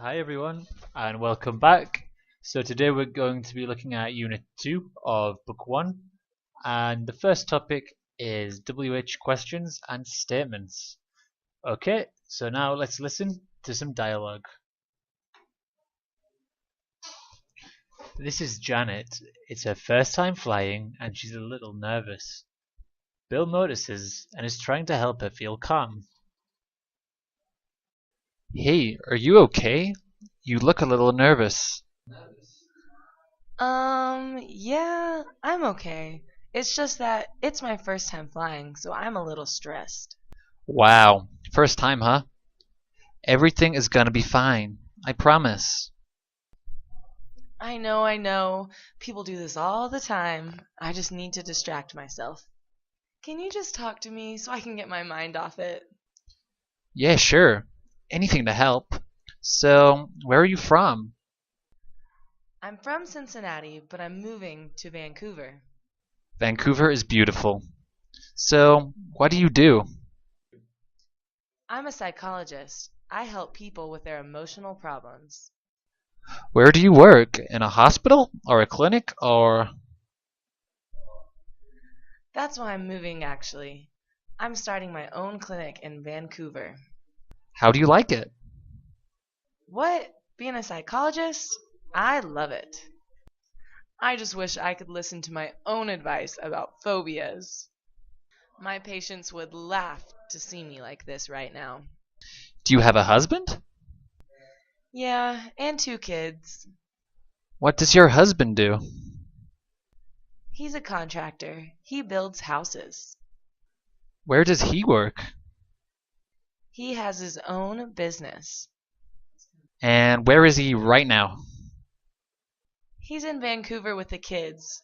Hi everyone, and welcome back. So today we're going to be looking at Unit 2 of Book 1, and the first topic is WH questions and statements. Okay, so now let's listen to some dialogue. This is Janet. It's her first time flying, and she's a little nervous. Bill notices and is trying to help her feel calm. Hey, are you okay? You look a little nervous. Yeah, I'm okay. It's just that it's my first time flying, so I'm a little stressed. Wow, first time, huh? Everything is gonna be fine. I promise. I know. People do this all the time. I just need to distract myself. Can you just talk to me so I can get my mind off it? Yeah, sure. Anything to help. So, where are you from? I'm from Cincinnati, but I'm moving to Vancouver. Vancouver is beautiful. So, what do you do? I'm a psychologist. I help people with their emotional problems. Where do you work? In a hospital? Or a clinic? Or. That's why I'm moving, actually. I'm starting my own clinic in Vancouver. How do you like it? What? Being a psychologist? I love it. I just wish I could listen to my own advice about phobias. My patients would laugh to see me like this right now. Do you have a husband? Yeah, and two kids. What does your husband do? He's a contractor. He builds houses. Where does he work? He has his own business. And where is he right now? He's in Vancouver with the kids.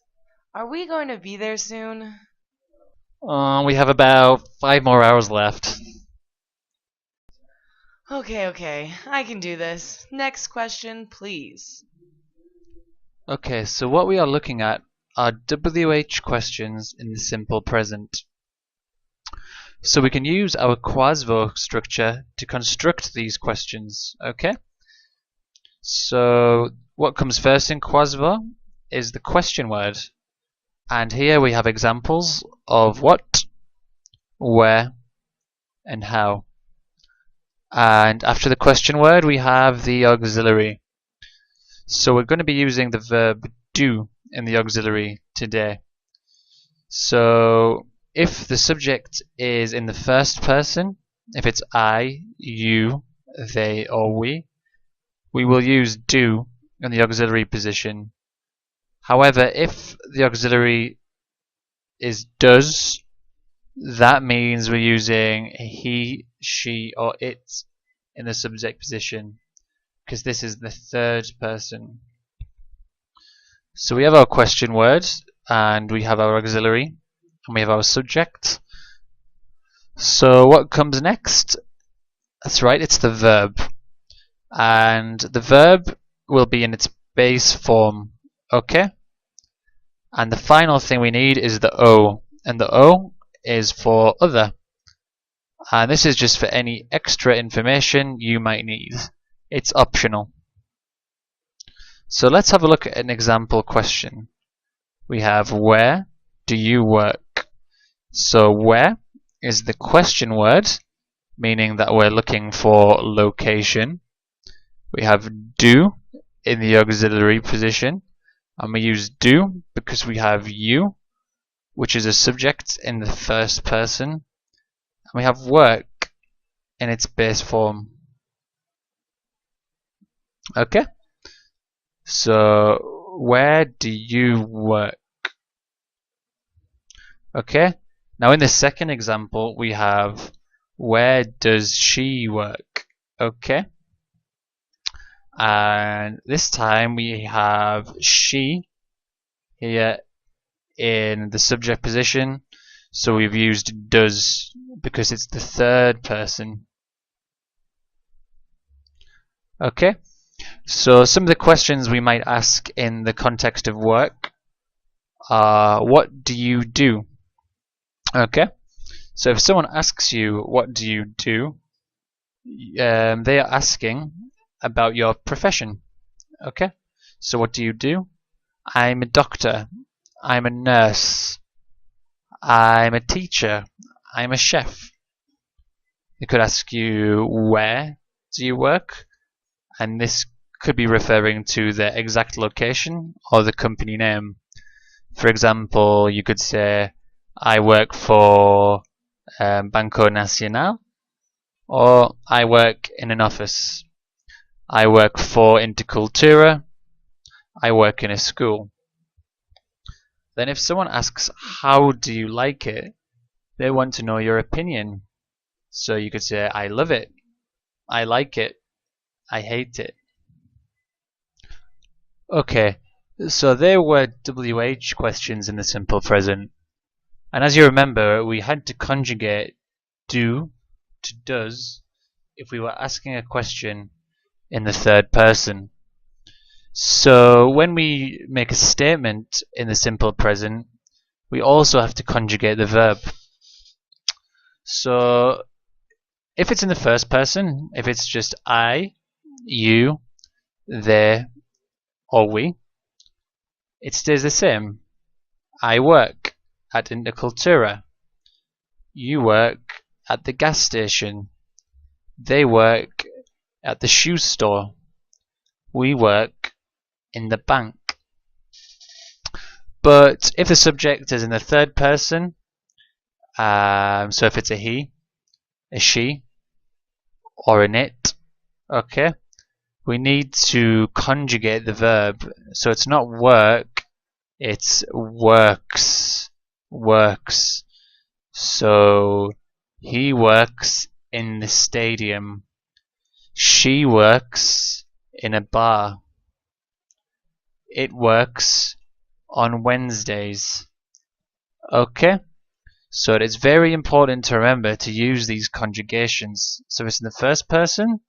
Are we going to be there soon? We have about 5 more hours left. Okay, I can do this. Next question, please. Okay, so what we are looking at are WH questions in the simple present. So we can use our quasi-verb structure to construct these questions, okay? So what comes first in quasi-verb is the question word. And here we have examples of what, where, and how. And after the question word, we have the auxiliary. So we're going to be using the verb do in the auxiliary today. So if the subject is in the first person, if it's I, you, they, or we will use do in the auxiliary position. However, if the auxiliary is does, that means we're using he, she, or it in the subject position because this is the third person. So we have our question word and we have our auxiliary and we have our subject. So what comes next? That's right, it's the verb. And the verb will be in its base form, okay? And the final thing we need is the O, and the O is for other. And this is just for any extra information you might need. It's optional. So let's have a look at an example question. We have where do you work? So where is the question word, meaning that we're looking for location. We have do in the auxiliary position, and we use do because we have you, which is a subject in the first person, and we have work in its base form. Okay? So, where do you work? Okay? Now in the second example, we have where does she work? Okay? And this time we have she here in the subject position, so we've used does because it's the third person. Okay, so some of the questions we might ask in the context of work are what do you do? Okay, so if someone asks you what do you do, they are asking about your profession. Okay, so what do you do? I'm a doctor. I'm a nurse. I'm a teacher. I'm a chef. It could ask you, where do you work? And this could be referring to the exact location or the company name. For example, you could say, I work for Banco Nacional, or I work in an office. I work for Intercultura. I work in a school. Then if someone asks, how do you like it? They want to know your opinion. So you could say, I love it. I like it. I hate it. Okay, so there were WH questions in the simple present. And as you remember, we had to conjugate do to does if we were asking a question in the third person. So when we make a statement in the simple present, we also have to conjugate the verb. So if it's in the first person, if it's just I, you, they, or we, it stays the same. I work at Intercultura. You work at the gas station. They work at the shoe store. We work in the bank. But if the subject is in the third person, so if it's a he, a she, or an it, okay, we need to conjugate the verb. So it's not work, it's works. Works. So he works in the stadium. She works in a bar. It works on Wednesdays. Okay? So it is very important to remember to use these conjugations. So if it's in the first person,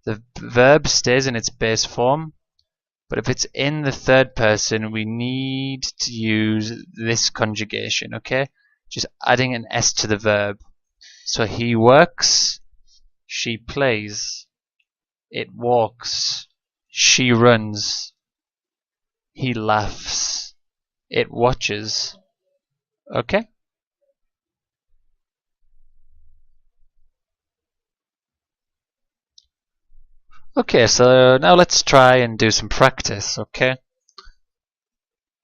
the verb stays in its base form. But if it's in the third person, we need to use this conjugation, okay? Just adding an S to the verb. So he works, she plays, it walks, she runs, he laughs, it watches. Okay? Okay, so now let's try and do some practice, okay?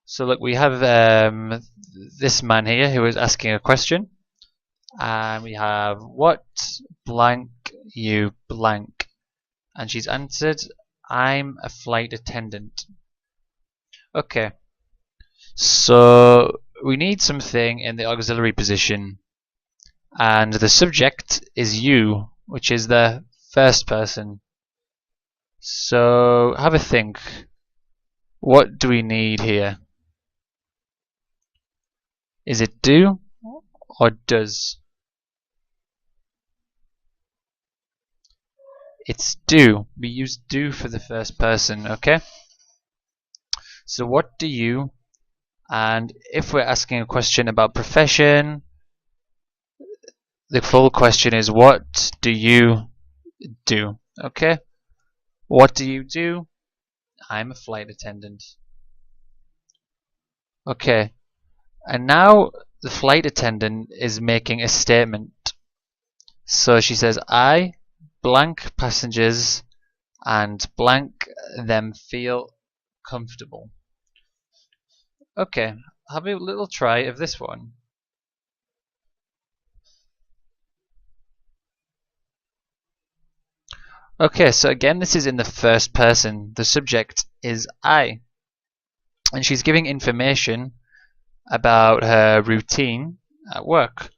So look, we have this man here who is asking a question. And we have, what blank you blank? And she's answered, I'm a flight attendant. Okay, so we need something in the auxiliary position. And the subject is you, which is the first person. So have a think. What do we need here? Is it do or does? It's do. We use do for the first person, okay? So what do you, and if we're asking a question about profession, the full question is what do you do? Okay? What do you do? I'm a flight attendant. Okay. And now the flight attendant is making a statement. So she says, I blank passengers and blank them feel comfortable. Okay, have a little try of this one. Okay, so again, this is in the first person. The subject is I. And she's giving information about her routine at work.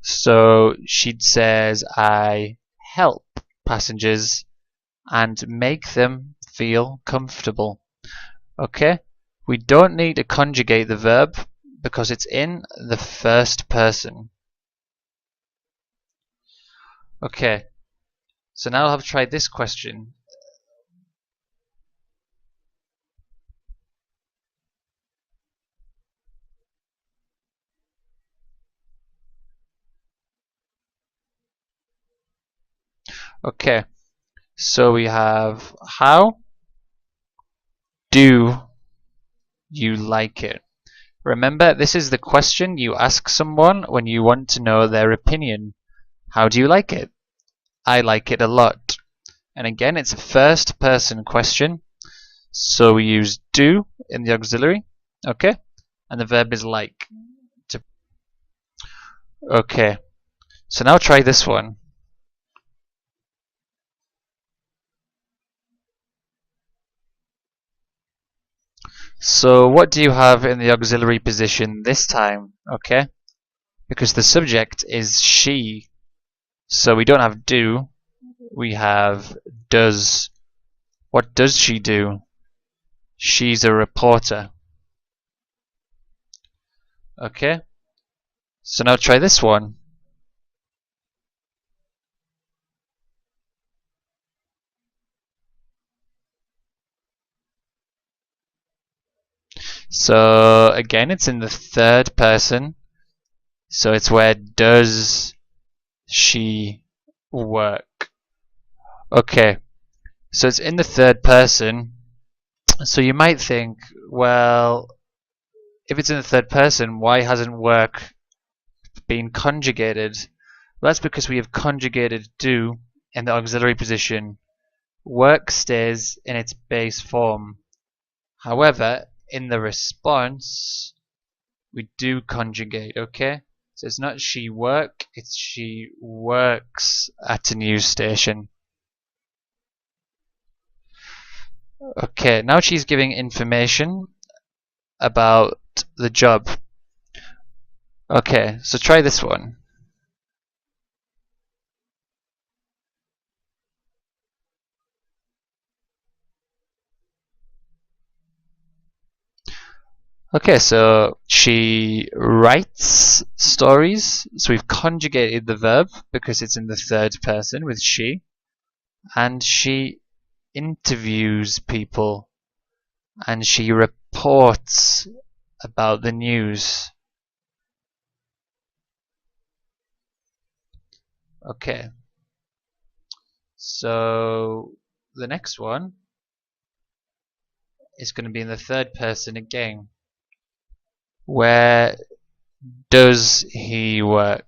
So she says, I help passengers and make them feel comfortable. Okay? We don't need to conjugate the verb because it's in the first person. Okay. So now I'll have tried this question. Okay. So we have, how do you like it? Remember, this is the question you ask someone when you want to know their opinion. How do you like it? I like it a lot. And again, it's a first person question. So we use do in the auxiliary. Okay? And the verb is like. Okay. So now try this one. So what do you have in the auxiliary position this time? Okay? Because the subject is she. So we don't have do. We have does. What does she do? She's a reporter. Okay? So now try this one. So again, it's in the third person. So it's where does she work? Okay. So it's in the third person. So you might think, well, if it's in the third person, why hasn't work been conjugated? Well, that's because we have conjugated do in the auxiliary position. Work stays in its base form. However, in the response, we do conjugate, okay? So it's not she work, it's she works at a news station. Okay, now she's giving information about the job. Okay, so try this one. Okay, so she writes stories. So we've conjugated the verb because it's in the third person with she. And she interviews people. And she reports about the news. Okay. So the next one is going to be in the third person again. Where does he work?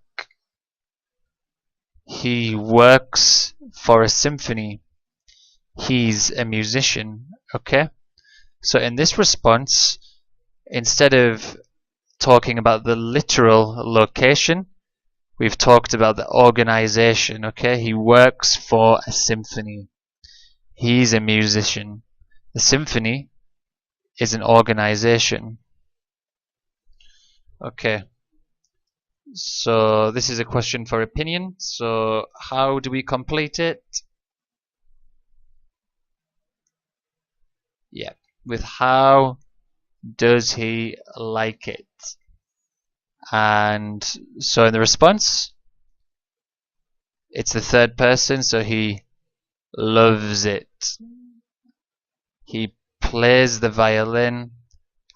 He works for a symphony. He's a musician. Okay? So in this response, instead of talking about the literal location, we've talked about the organization. Okay? He works for a symphony. He's a musician. The symphony is an organization. Okay. So this is a question for opinion. So how do we complete it? Yeah, with how does he like it? And so in the response, it's the third person, so he loves it. He plays the violin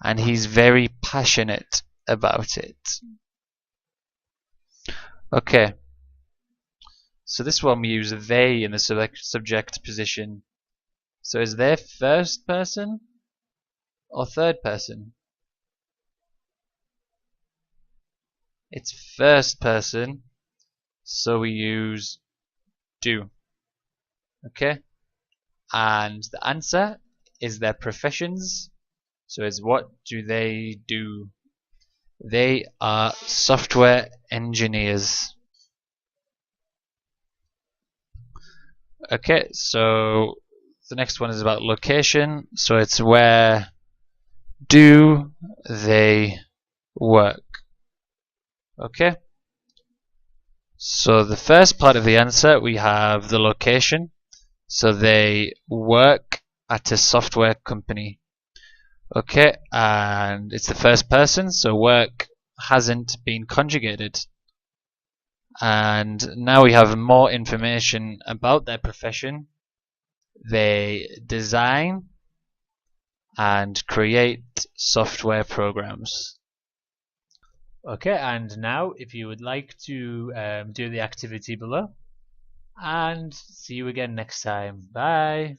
and he's very passionate about it. Okay. So this one we use they in the subject position. So is there first person or third person? It's first person, so we use do. Okay? And the answer is their professions. So it's what do they do? They are software engineers. Okay, so the next one is about location. So it's where do they work? Okay. So the first part of the answer, we have the location. So they work at a software company. Okay, and it's the first person, so work hasn't been conjugated. And now we have more information about their profession. They design and create software programs. Okay, and now if you would like to do the activity below, and see you again next time. Bye.